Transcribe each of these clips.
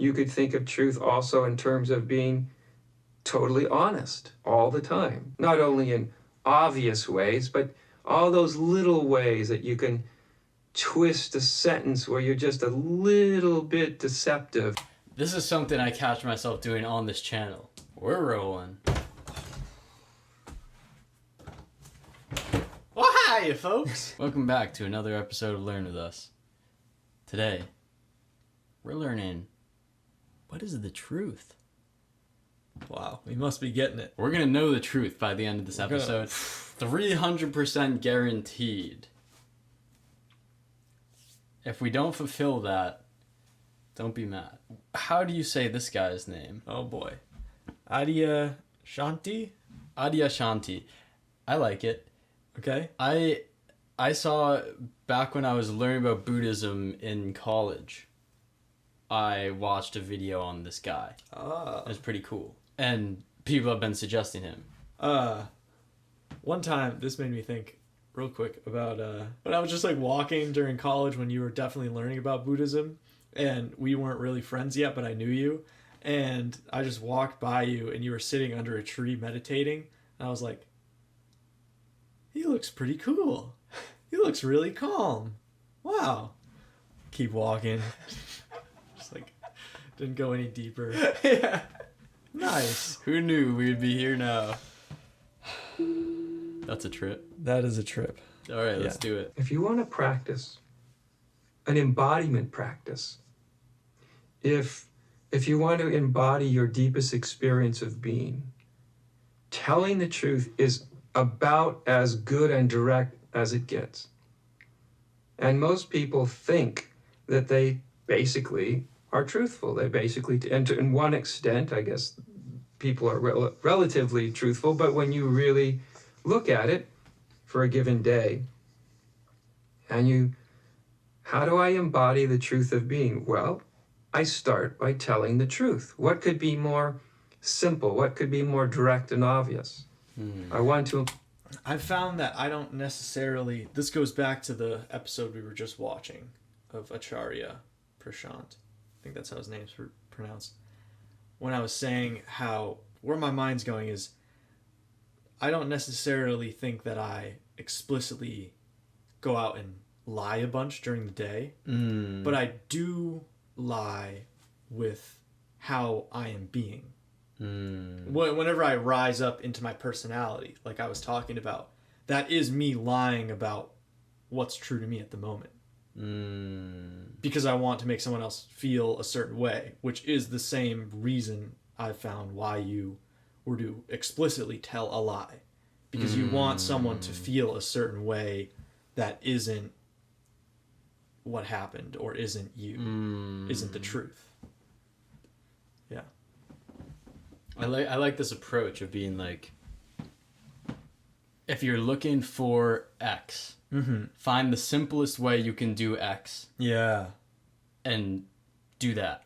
You could think of truth also in terms of being totally honest all the time, not only in obvious ways, but all those little ways that you can twist a sentence where you're just a little bit deceptive. This is something I catch myself doing on this channel. We're rolling. Well, hi, folks. Welcome back to another episode of Learn With Us. Today, we're learning, what is the truth? Wow, we must be getting it. We're going to know the truth by the end of this episode. 300% guaranteed. If we don't fulfill that, don't be mad. How do you say this guy's name? Oh boy. Adyashanti? Adyashanti. I like it. Okay. I saw back when I was learning about Buddhism in college, I watched a video on this guy. It was pretty cool. And people have been suggesting him. One time, this made me think real quick about when I was just like walking during college when you were definitely learning about Buddhism, and we weren't really friends yet, but I knew you, and I just walked by you and you were sitting under a tree meditating, and I was like, he looks pretty cool. He looks really calm. Wow. Keep walking. Just like, didn't go any deeper. Yeah. Nice. Who knew we'd be here now? That's a trip. That is a trip. All right, let's do it. If you want to practice an embodiment practice, if you want to embody your deepest experience of being, telling the truth is about as good and direct as it gets. And most people think that they basically are truthful. They basically, and to one extent, I guess, people are relatively truthful, but when you really look at it for a given day, and how do I embody the truth of being? Well, I start by telling the truth. What could be more simple? What could be more direct and obvious? I've found that I don't necessarily, this goes back to the episode we were just watching of Acharya Prashant. I think that's how his name's pronounced. When I was saying how, where my mind's going is, I don't necessarily think that I explicitly go out and lie a bunch during the day, but I do lie with how I am being. Whenever I rise up into my personality, like I was talking about, that is me lying about what's true to me at the moment. Because I want to make someone else feel a certain way, which is the same reason I've found why you were to explicitly tell a lie. Because you want someone to feel a certain way that isn't what happened or isn't you, isn't the truth. Yeah. I like this approach of being like, if you're looking for X, find the simplest way you can do X. Yeah. And do that.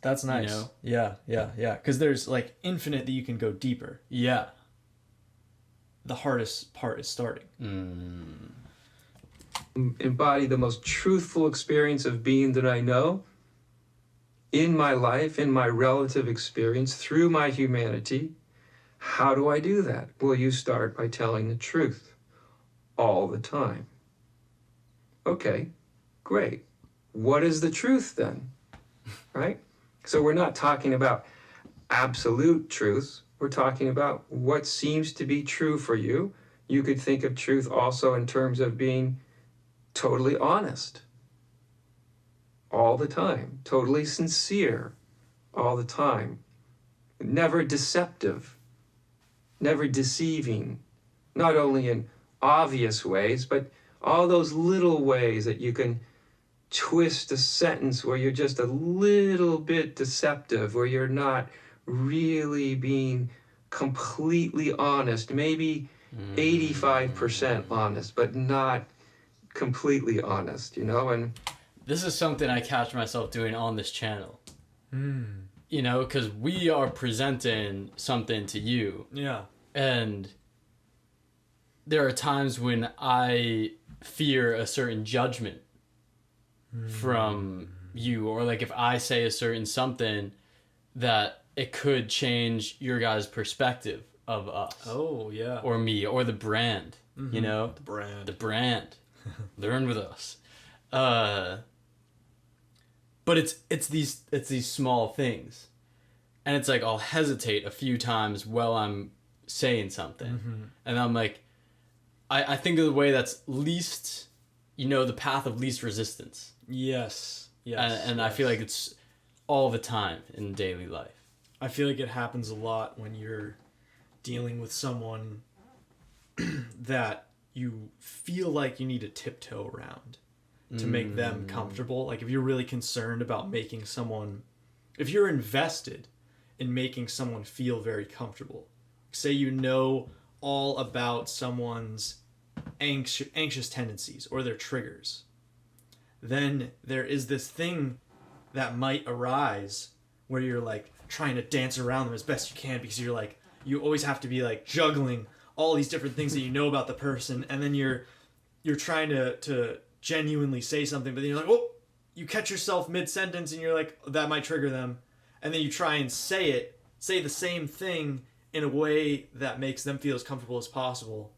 That's nice. You know? Yeah. Because there's like infinite that you can go deeper. Yeah. The hardest part is starting. Embody the most truthful experience of being that I know in my life, in my relative experience, through my humanity. How do I do that? Well, you start by telling the truth all the time. Okay, great. What is the truth then? Right? So we're not talking about absolute truths. We're talking about what seems to be true for you. You could think of truth also in terms of being totally honest all the time, totally sincere all the time, never deceptive, never deceiving, not only in obvious ways, but all those little ways that you can twist a sentence where you're just a little bit deceptive, where you're not really being completely honest, maybe 85% honest, but not completely honest, you know? And this is something I catch myself doing on this channel. You know, because we are presenting something to you. Yeah. And there are times when I fear a certain judgment from you, or like if I say a certain something, that it could change your guys' perspective of us. Oh, yeah. Or me, or the brand, you know? The brand. The brand. Learn with us. But it's these small things. And it's like I'll hesitate a few times while I'm saying something. And I'm like, I think of the way that's least, the path of least resistance. Yes. Yes. And I feel like it's all the time in daily life. I feel like it happens a lot when you're dealing with someone that you feel like you need to tiptoe around to make them comfortable. Like if you're really concerned about making someone, if you're invested in making someone feel very comfortable, say you know all about someone's anxious tendencies or their triggers, then there is this thing that might arise where you're like trying to dance around them as best you can, because you're like, you always have to be like juggling all these different things that you know about the person, and then you're trying to genuinely say something, but then you're like, oh, you catch yourself mid-sentence and you're like, that might trigger them, and then you try and say the same thing in a way that makes them feel as comfortable as possible.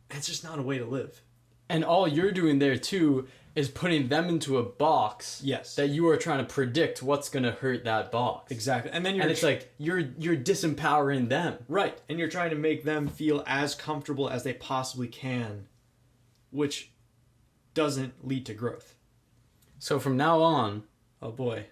And it's just not a way to live. And all you're doing there too is putting them into a box. Yes. That you are trying to predict what's going to hurt that box. Exactly. And then it's like you're disempowering them. Right. And you're trying to make them feel as comfortable as they possibly can, which doesn't lead to growth. So from now on, oh boy,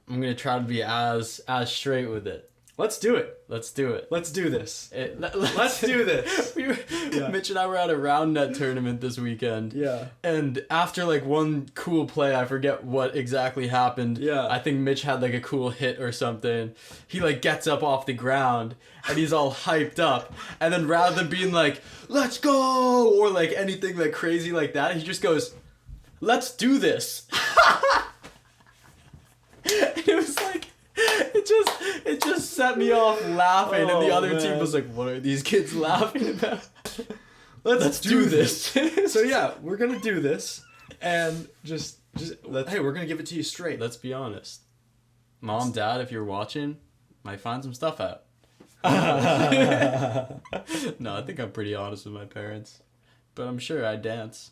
I'm going to try to be as straight with it. Let's do it. Let's do it. Let's do this. Let's do this. Mitch and I were at a round net tournament this weekend. Yeah. And after like one cool play, I forget what exactly happened. Yeah. I think Mitch had like a cool hit or something. He like gets up off the ground and he's all hyped up. And then rather than being like, let's go, or like anything like crazy like that, he just goes, let's do this. And it was like, it just set me off laughing, and the other team was like, what are these kids laughing about? Let's do this. So yeah, we're gonna do this, and just hey, we're gonna give it to you straight. Let's be honest. Mom, Dad, if you're watching, might find some stuff out. No, I think I'm pretty honest with my parents, but I'm sure I dance.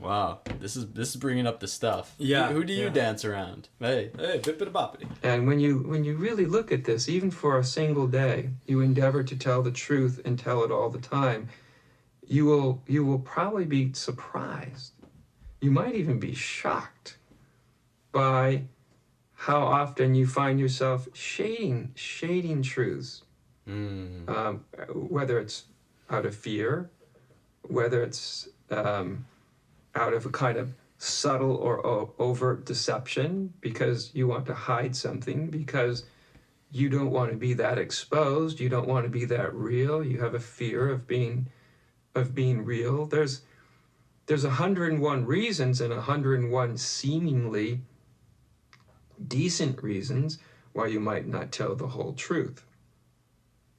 Wow, this is bringing up the stuff. Yeah. Who do you dance around? Hey, bippity boppity. And when you really look at this, even for a single day, you endeavor to tell the truth and tell it all the time, you will probably be surprised. You might even be shocked by how often you find yourself shading truths, whether it's out of fear, whether it's out of a kind of subtle or overt deception because you want to hide something, because you don't want to be that exposed, you don't want to be that real, you have a fear of being real. There's 101 reasons and 101 seemingly decent reasons why you might not tell the whole truth.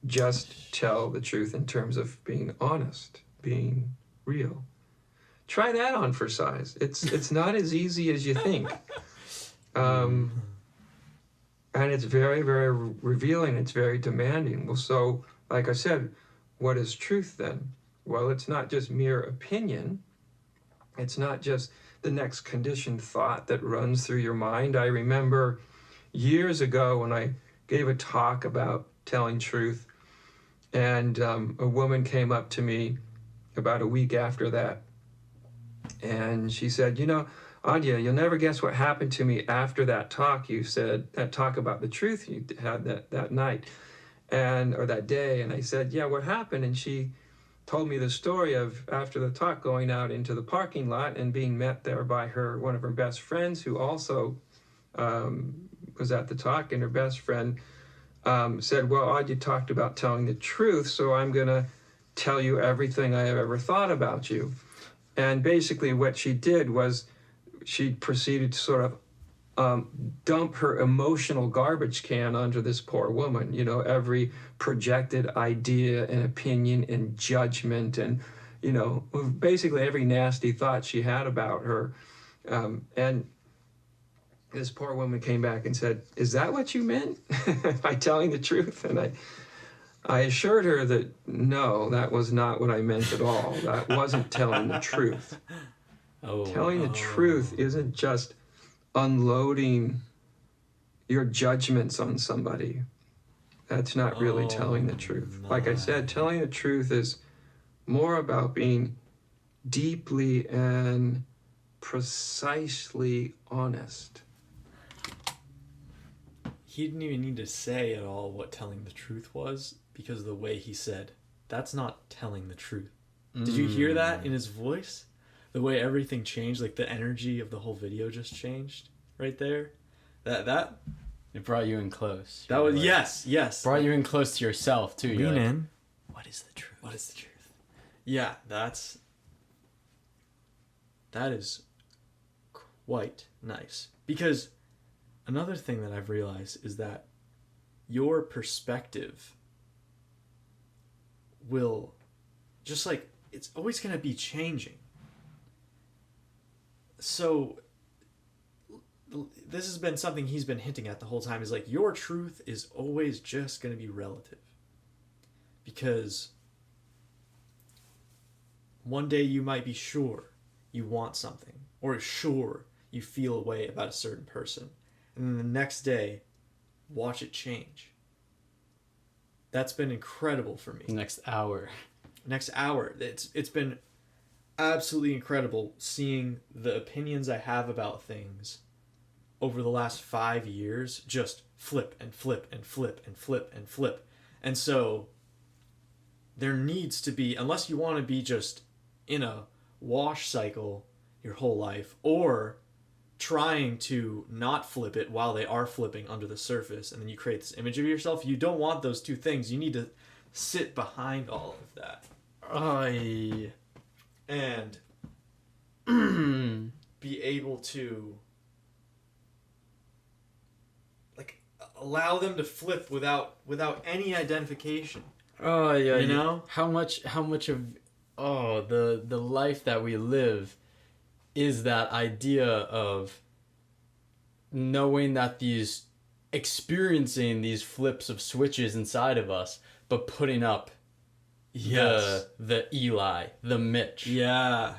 Just tell the truth in terms of being honest, being real. Try that on for size. It's not as easy as you think. And it's very, very revealing. It's very demanding. Well, so, like I said, what is truth then? Well, it's not just mere opinion. It's not just the next conditioned thought that runs through your mind. I remember years ago when I gave a talk about telling truth, and a woman came up to me about a week after that, and she said, Adya, you'll never guess what happened to me after that talk you said, that talk about the truth you had that night, or that day. And I said, yeah, what happened? And she told me the story of, after the talk, going out into the parking lot and being met there by one of her best friends, who also was at the talk. And her best friend said, well, Adya talked about telling the truth, so I'm going to tell you everything I have ever thought about you. And basically what she did was she proceeded to sort of dump her emotional garbage can onto this poor woman. Every projected idea and opinion and judgment and you know, basically every nasty thought she had about her. And this poor woman came back and said, "Is that what you meant by telling the truth?" And I assured her that no, that was not what I meant at all. That wasn't telling the truth. Telling the truth isn't just unloading your judgments on somebody. That's not really telling the truth. Nice. Like I said, telling the truth is more about being deeply and precisely honest. He didn't even need to say at all what telling the truth was, because of the way he said, "That's not telling the truth." Did you hear that in his voice? The way everything changed, like the energy of the whole video just changed right there. That It brought you in close. that was yes. Brought you in close to yourself too. You're Lean like, in. what is the truth? What is the truth? Yeah, that is quite nice. Because another thing that I've realized is that your perspective will just like, it's always going to be changing. So this has been something he's been hinting at the whole time, is like, your truth is always just going to be relative. Because one day you might be sure you want something, or sure you feel a way about a certain person, and then the next day, watch it change. That's been incredible for me. Next hour. It's been absolutely incredible seeing the opinions I have about things over the last 5 years just flip and flip and flip and flip and flip. And so there needs to be, unless you want to be just in a wash cycle your whole life, or trying to not flip it while they are flipping under the surface, and then you create this image of yourself. You don't want those two things. You need to sit behind all of that. And be able to like allow them to flip without any identification. Oh yeah, You know? how much of the life that we live is that idea of knowing that experiencing these flips of switches inside of us, but putting up the Eli, the Mitch. Yeah.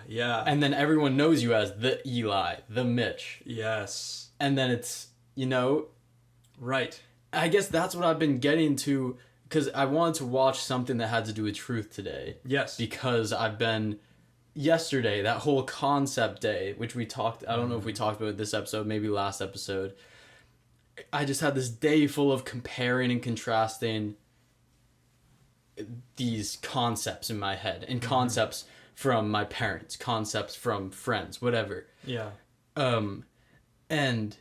And then everyone knows you as the Eli, the Mitch. Yes. And then it's, Right. I guess that's what I've been getting to, because I wanted to watch something that had to do with truth today. Yes. Because yesterday, that whole concept day, which we talked, I don't know if we talked about it this episode, maybe last episode. I just had this day full of comparing and contrasting these concepts in my head, and concepts from my parents, concepts from friends, whatever. Yeah. And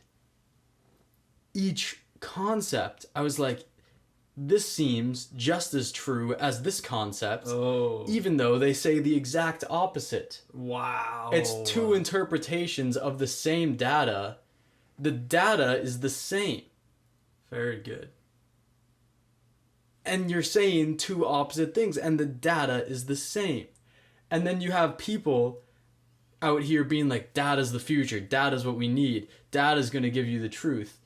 each concept, I was like, this seems just as true as this concept, even though they say the exact opposite. Wow. It's two interpretations of the same data. The data is the same. Very good. And you're saying two opposite things, and the data is the same. And then you have people out here being like, data's the future, data's what we need, data's going to give you the truth.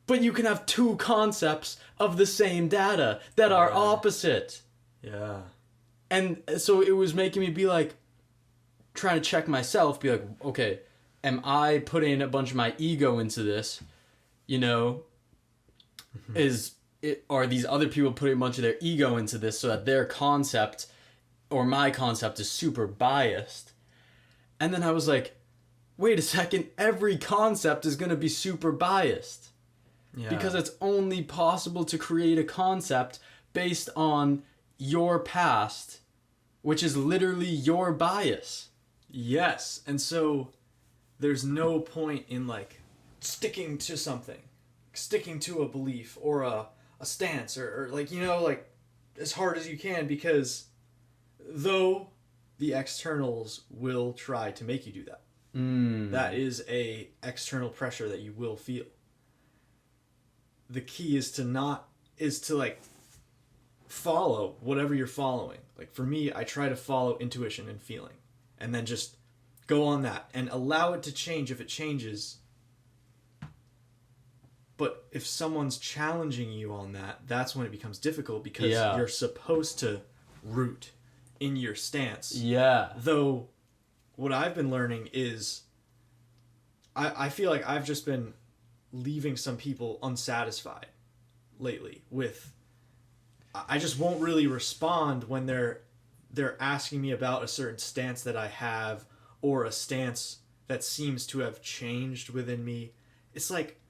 But you can have two concepts of the same data that are opposite. Yeah. And so it was making me be like, trying to check myself, be like, okay, am I putting a bunch of my ego into this? Are these other people putting a bunch of their ego into this so that their concept or my concept is super biased? And then I was like, wait a second, every concept is going to be super biased. Yeah. Because it's only possible to create a concept based on your past, which is literally your bias. Yes. And so there's no point in like sticking to something, sticking to a belief or a stance or like, like as hard as you can, because though the externals will try to make you do that. That is a external pressure that you will feel. The key is to follow whatever you're following. Like for me, I try to follow intuition and feeling, and then just go on that and allow it to change if it changes. But if someone's challenging you on that, that's when it becomes difficult, because you're supposed to root in your stance. Yeah. Though what I've been learning is I feel like I've just been leaving some people unsatisfied lately with, I just won't really respond when they're asking me about a certain stance that I have, or a stance that seems to have changed within me. It's like,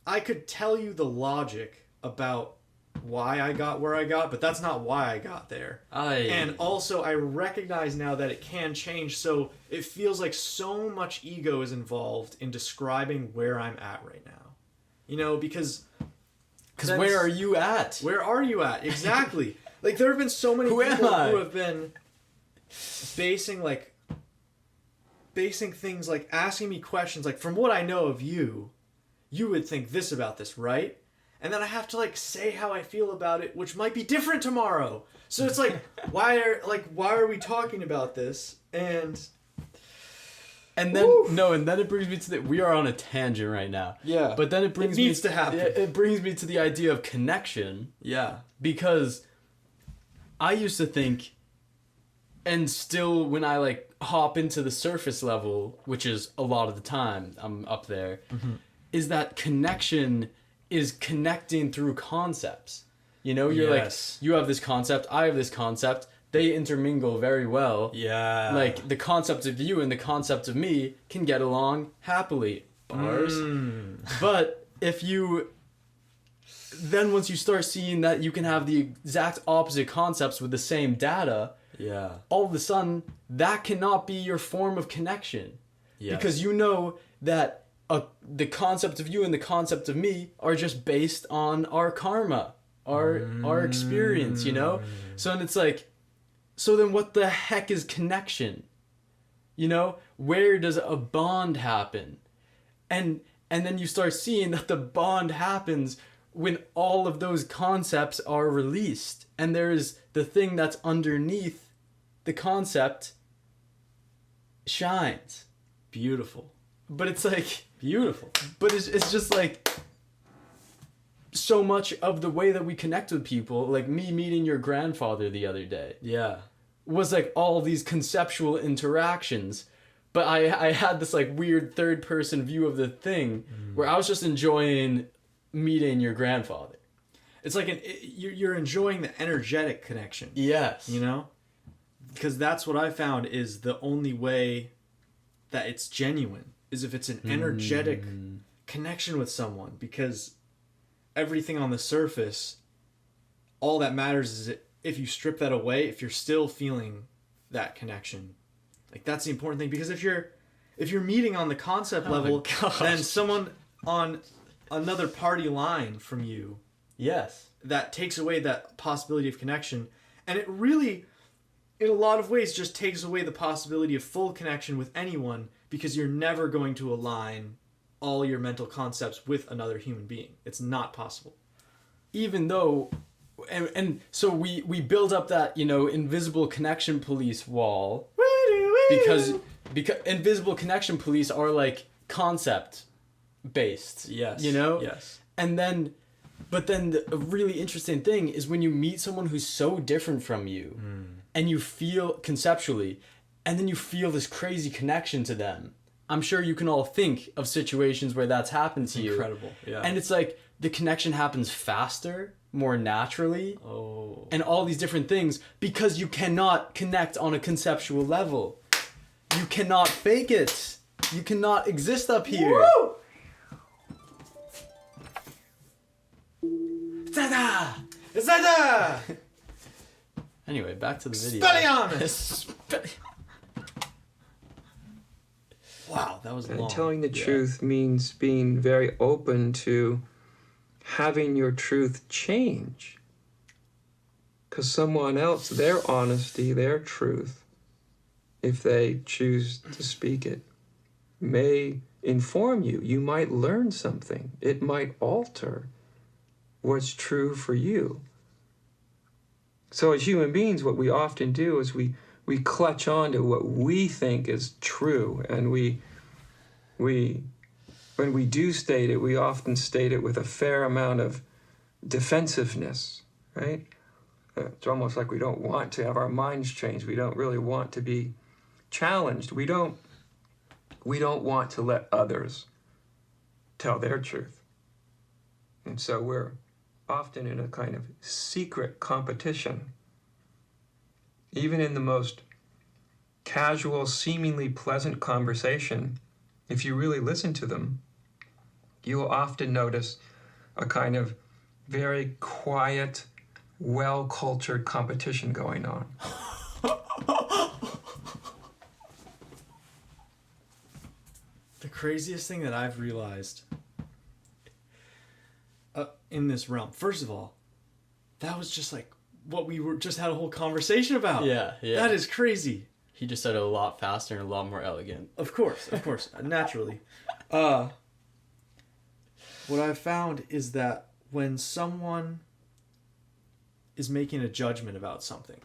I could tell you the logic about why I got where I got, but that's not why I got there. And also, I recognize now that it can change, so it feels like so much ego is involved in describing where I'm at right now. You know, because where are you at? Where are you at? Exactly. Like, there have been so many people who have been basing things, like asking me questions, like, from what I know of you, you would think this about this, right? And then I have to like say how I feel about it, which might be different tomorrow. So it's like, why are we talking about this? And then it brings me to we are on a tangent right now. Yeah. But then it brings needs to happen. It brings me to the idea of connection. Yeah. Because I used to think, and still when I like hop into the surface level, which is a lot of the time I'm up there, is that connection is connecting through concepts. You know, you're like, you have this concept, I have this concept, they intermingle very well. Yeah. Like, the concept of you and the concept of me can get along happily. Bars. But then once you start seeing that you can have the exact opposite concepts with the same data, all of a sudden, that cannot be your form of connection. Yes. Because you know that the concept of you and the concept of me are just based on our karma, our experience, you know? So then it's like, so then what the heck is connection? You know? Where does a bond happen? And then you start seeing that the bond happens when all of those concepts are released. And there is the thing that's underneath the concept shines. Beautiful. But it's like... Beautiful. But it's just like... So much of the way that we connect with people, like me meeting your grandfather the other day... Yeah. Was like all these conceptual interactions. But I had this like weird third person view of the thing where I was just enjoying meeting your grandfather. It's like you're enjoying the energetic connection. Yes. You know? Because that's what I found is the only way that it's genuine, is if it's an energetic connection with someone. Because everything on the surface, all that matters is if you strip that away, if you're still feeling that connection. Like, that's the important thing. Because if you're meeting on the concept level, then someone on another party line from you, that takes away that possibility of connection. And it really, in a lot of ways, just takes away the possibility of full connection with anyone, because you're never going to align all your mental concepts with another human being. It's not possible. Even though, and so we build up that, you know, invisible connection police wall, because invisible connection police are like concept based. Yes. You know? Yes. And then, but then the really interesting thing is when you meet someone who's so different from you, and you feel conceptually, and then you feel this crazy connection to them. I'm sure you can all think of situations where that's happened to you. Incredible. Yeah. And it's like the connection happens faster, more naturally, and all these different things, because you cannot connect on a conceptual level. You cannot fake it. You cannot exist up here. Woo! Zada! Zada! Anyway, back to the video. Spelliamus! Wow, that was long. And telling the truth means being very open to having your truth change. Because someone else, their honesty, their truth, if they choose to speak it, may inform you. You might learn something. It might alter what's true for you. So as human beings, what we often do is we clutch on to what we think is true, and we when we do state it, we often state it with a fair amount of defensive-ness, right? It's almost like we don't want to have our minds changed. We don't really want to be challenged. We don't want to let others tell their truth. And so we're often in a kind of secret competition. Even in the most casual, seemingly pleasant conversation, if you really listen to them, you will often notice a kind of very quiet, well-cultured competition going on. The craziest thing that I've realized in this realm, first of all, that was just like what we were just had a whole conversation about. Yeah. That is crazy. He just said it a lot faster and a lot more elegant. Of course, naturally. What I've found is that when someone is making a judgment about something,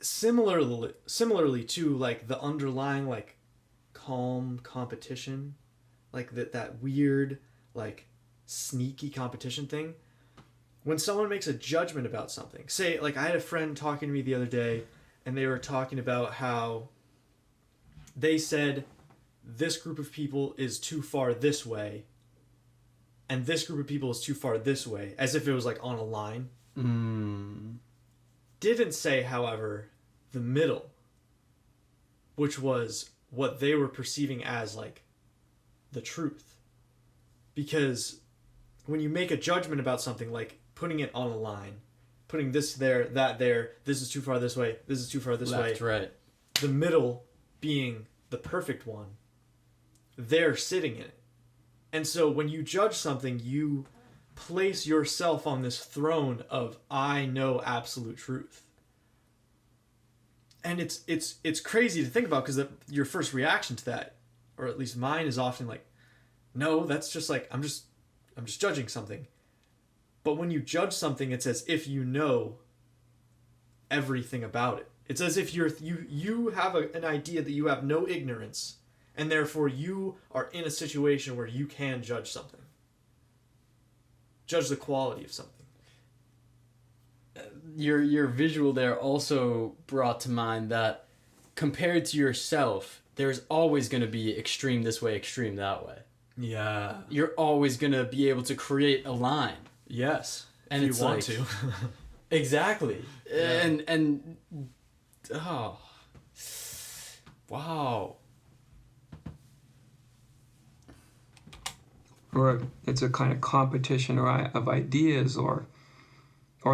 similarly to like the underlying like calm competition, like that weird like sneaky competition thing, when someone makes a judgment about something, say like I had a friend talking to me the other day, and they were talking about how they said this group of people is too far this way, and this group of people is too far this way, as if it was like on a line. Didn't say, however, the middle, which was what they were perceiving as like the truth. Because when you make a judgment about something, like putting it on a line, putting this there, that there, this is too far this way, this is too far this way. Left, right. The middle being the perfect one, they're sitting in it. And so when you judge something, you place yourself on this throne of I know absolute truth. And it's crazy to think about, because your first reaction to that, or at least mine, is often like, no, that's just like I'm just judging something. But when you judge something, it's as if you know everything about it. It's as if you have an idea that you have no ignorance, and therefore you are in a situation where you can judge something. Judge the quality of something. Your visual there also brought to mind that compared to yourself, there's always going to be extreme this way, extreme that way. Yeah. You're always going to be able to create a line. Yes. And if it's you want like, to. Exactly. Yeah. And oh. Wow. Or it's a kind of competition of ideas, or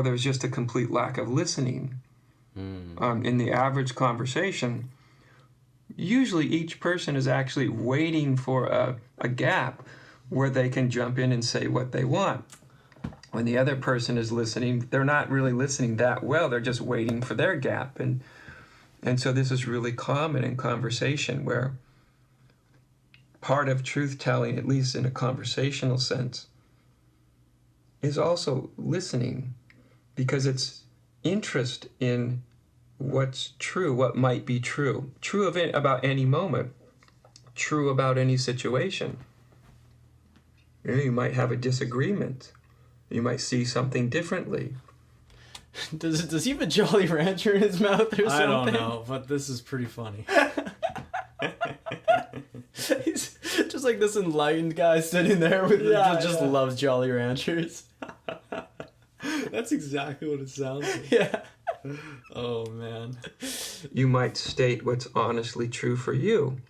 there's just a complete lack of listening. In the average conversation, usually each person is actually waiting for a gap where they can jump in and say what they want. When the other person is listening, they're not really listening that well. They're just waiting for their gap. And so this is really common in conversation, where part of truth-telling, at least in a conversational sense, is also listening, because it's interest in what's true, what might be true. True of it about any moment. True about any situation. You might have a disagreement. You might see something differently. Does he have a Jolly Rancher in his mouth or something? I don't know, but this is pretty funny. He's just like this enlightened guy sitting there with just loves Jolly Ranchers. That's exactly what it sounds like. Yeah. Oh, man. You might state what's honestly true for you.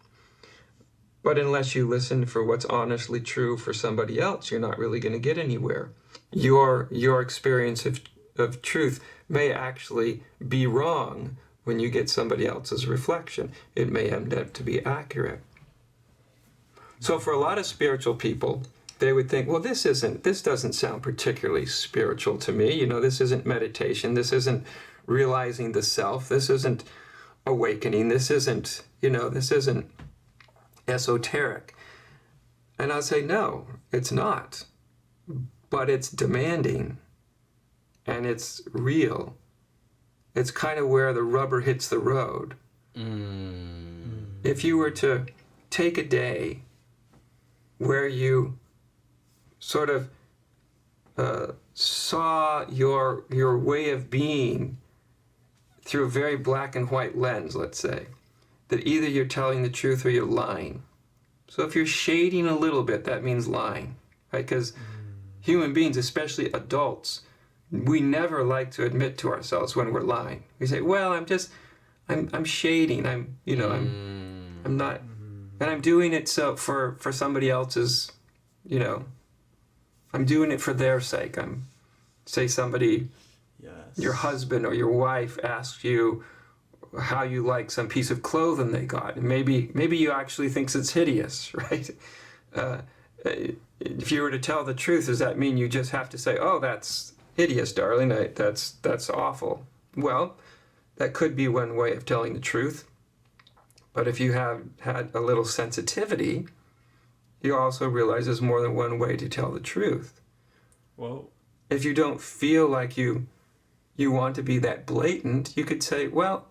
But unless you listen for what's honestly true for somebody else, you're not really going to get anywhere. Your experience of truth may actually be wrong when you get somebody else's reflection. It may end up to be accurate. So for a lot of spiritual people, they would think, well, this doesn't sound particularly spiritual to me. You know, this isn't meditation. This isn't realizing the self. This isn't awakening. This isn't esoteric. And I'll say, no, it's not. But it's demanding. and it's real, it's kind of where the rubber hits the road. If you were to take a day where you sort of saw your way of being through a very black and white lens, let's say, that either you're telling the truth or you're lying. So if you're shading a little bit, that means lying, right? Because human beings, especially adults, we never like to admit to ourselves when we're lying. We say, well, I'm shading, I'm not, and I'm doing it so for somebody else's, I'm doing it for their sake. Say somebody, your husband or your wife asks you how you like some piece of clothing they got, and maybe you actually thinks it's hideous, right? If you were to tell the truth, does that mean you just have to say, oh, that's hideous, darling, that's awful? Well, that could be one way of telling the truth. But if you have had a little sensitivity, you also realize there's more than one way to tell the truth. Whoa. If you don't feel like you want to be that blatant, you could say, well,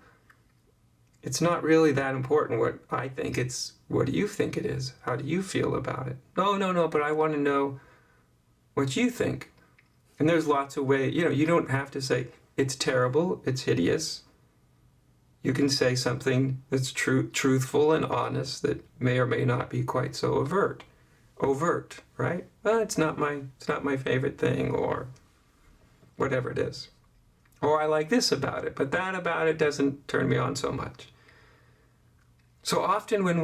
it's not really that important what I think. It's what do you think it is? How do you feel about it? No, but I want to know what you think. And there's lots of ways, you don't have to say, it's terrible, it's hideous. You can say something that's truthful and honest that may or may not be quite so overt, right? Well, it's not my favorite thing, or whatever it is. Or I like this about it, but that about it doesn't turn me on so much. So often when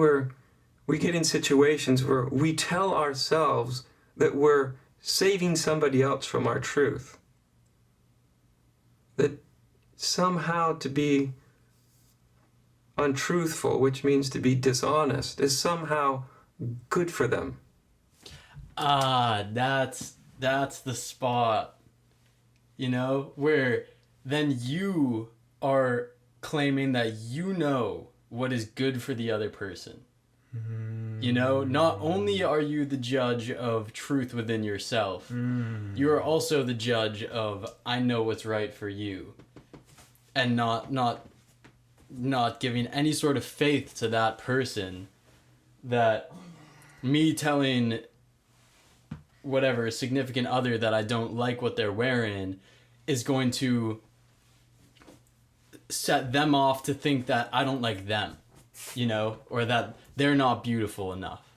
we get in situations where we tell ourselves that we're saving somebody else from our truth, that somehow to be untruthful, which means to be dishonest, is somehow good for them. That's the spot, where then you are claiming that you know what is good for the other person. Not only are you the judge of truth within yourself, you are also the judge of I know what's right for you, and not giving any sort of faith to that person that me telling whatever significant other that I don't like what they're wearing is going to set them off to think that I don't like them, or that they're not beautiful enough.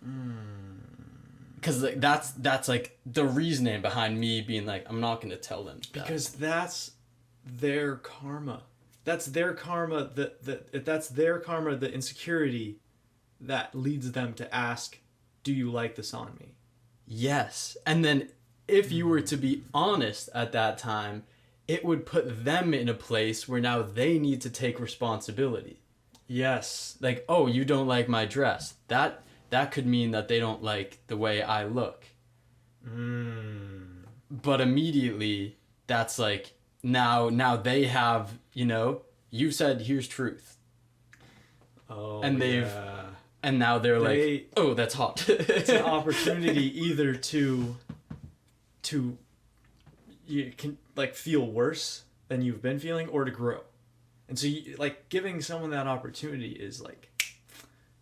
Because that's like the reasoning behind me being like, I'm not going to tell them that. Because that's their karma. That's their karma. That's their karma. The insecurity that leads them to ask, "Do you like this on me?" Yes, and then if you were to be honest at that time, it would put them in a place where now they need to take responsibility. Yes. Like, oh, you don't like my dress. That could mean that they don't like the way I look. But immediately, that's like, now they have, you said, here's truth. Oh, and and now they're like, oh, that's hot. It's an opportunity either to you can feel worse than you've been feeling, or to grow. And so giving someone that opportunity is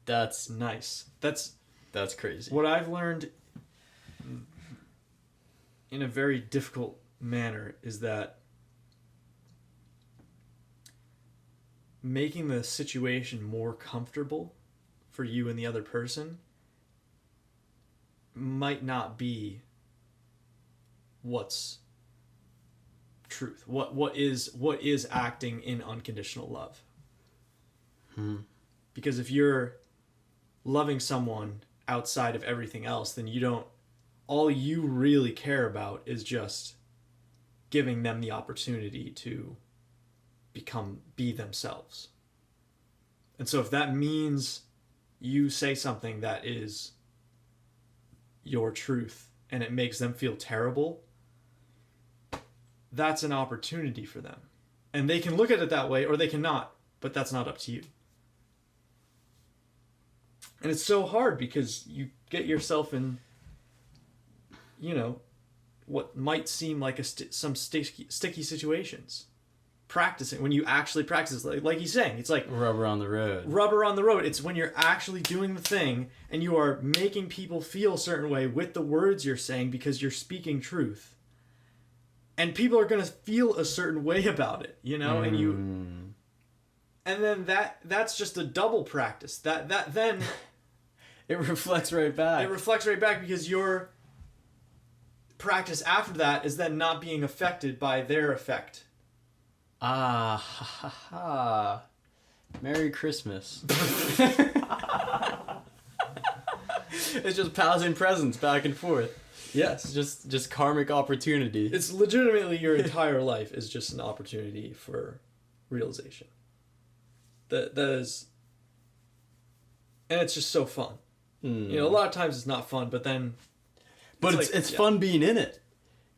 that's nice. That's crazy. What I've learned in a very difficult manner is that making the situation more comfortable for you and the other person might not be what's truth. What is acting in unconditional love. Because if you're loving someone outside of everything else, then all you really care about is just giving them the opportunity to be themselves. And so if that means you say something that is your truth and it makes them feel terrible, that's an opportunity for them. And they can look at it that way or they cannot, but that's not up to you. And it's so hard because you get yourself in, what might seem like some sticky situations. Practicing, when you actually practice, like he's saying, it's like rubber on the road. Rubber on the road. It's when you're actually doing the thing and you are making people feel a certain way with the words you're saying because you're speaking truth. And people are going to feel a certain way about it, you know, and then that's just a double practice. That then it reflects right back. It reflects right back because your practice after that is then not being affected by their effect. Ah, ha, ha, ha. Merry Christmas. It's just passing presents back and forth. Yes. Just karmic opportunity. It's legitimately your entire life is just an opportunity for realization. That is... And it's just so fun. You know, a lot of times it's not fun, but then... But it's fun being in it.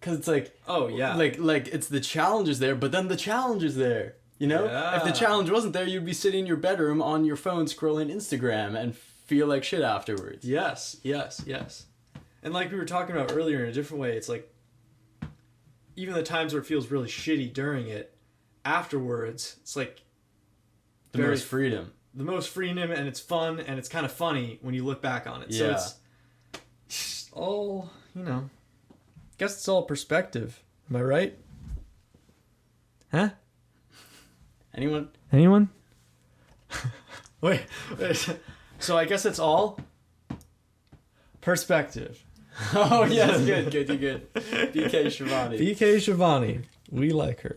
Because it's like... Oh, yeah. Like it's the challenge is there, but then the challenge is there. You know? Yeah. If the challenge wasn't there, you'd be sitting in your bedroom on your phone scrolling Instagram and feel like shit afterwards. Yes. And like we were talking about earlier in a different way, it's like... Even the times where it feels really shitty during it, afterwards, it's like... The most freedom. The most freedom, and it's fun, and it's kind of funny when you look back on it. Yeah. So it's all, you know... Guess it's all perspective. Am I right? Huh? Anyone? Wait. So I guess it's all perspective. Oh yes, good. BK Shivani. BK Shivani. We like her.